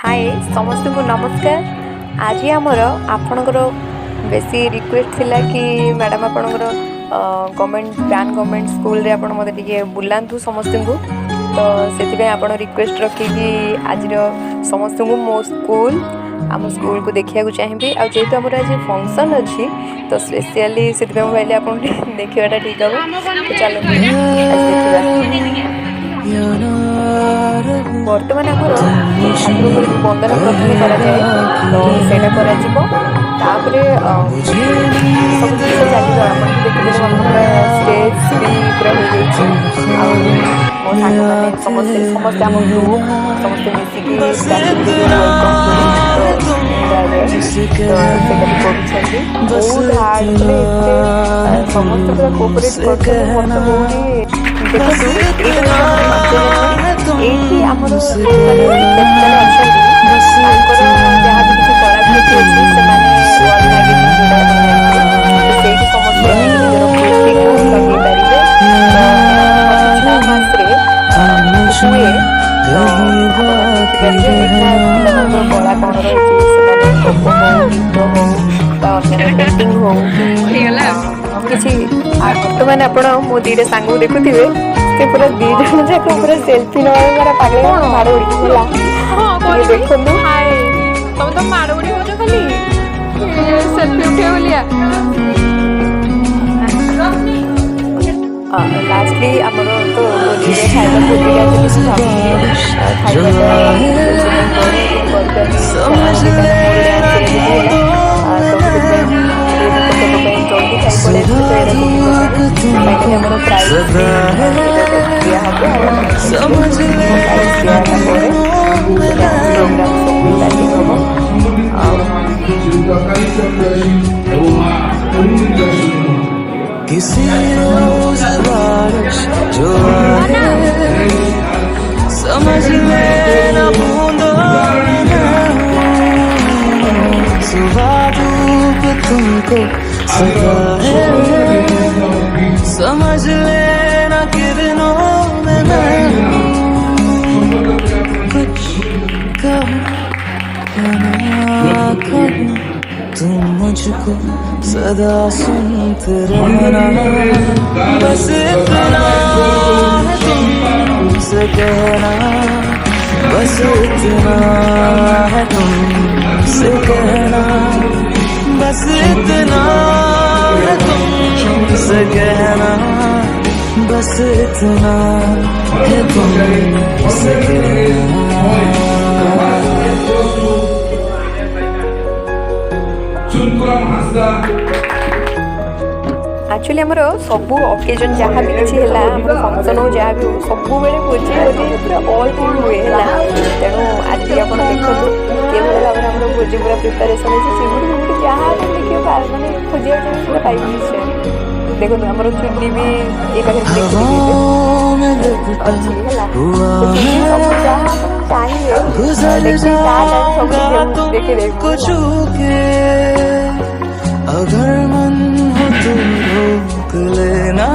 हाय समस्त को नमस्कार। आज आमर आपणकर बेसी रिक्वेस्ट थिला कि मैडम आपणकर गवर्नमेंट प्यान गवर्नमेंट स्कूल रे आपण मते टिके बुलांतु समस्त को, तो से आप रिक्वेस्ट रखिकी आज समस्त को मो स्कूल आम स्कूल को देखा चाहिए। आ जेहेतु आम आज फंक्शन अच्छी तो स्पेशली से कहले आप देखाटा ठीक हम, तो चलो बर्तमान आम ठाकुर वंदन प्रथम कराए तो सेटा कर सब जिन चलो आप देखते स्टेज भी पूरा हो मो सांग मैंने समस्ते समस्त आम ग्रुप समस्त मिसिकी बहुत हार्ड समस्त पूरा कोऑपरेट करते एठी हमर जहाँ भी किसी कलाकृति अच्छी से वर्ल्ड मैगजीन समस्त लगे पारे कला कौन रही हो किसी बर्तमान आपण मो दीटा सांग देखुवे से पूरा दी जन जाक पूरा सेल्फी नवा पागल माड़ उड़ी देखो तुम तो माड़ उड़ी हो खाली सेल्फी उठे बोलिया। लास्टली आमर तो गोली खाଇବା किसी रोज बारिश जो आए समझ लेना बूंदों सुबह धूप तुमको सदा है समझ लेना किरणों में मैं कुछ कहूँ ना कहूँ तुम मुझको सदा सुनते रहना बस इतना है तुमसे कहना बस इतना है तुमसे कहना बस इतना है तुमसे कहना बस इतना है तुमसे कहना। एक्चुअली आमर सब ओकेजन जहाँ भी किसी है फंक्शन हो जहाँ भी हो सब बेले भोजी भोजी पूरा ऑल टाइम हुए है तेणु आज भी आप देखो कि भाव में भोजी पूरा प्रिपेरेसन है जहाँ भी देखिए मैंने खोजा पूरा पाइब निश्चय देखो आमर चुनी भी ये अगर मन हो तो रोक लेना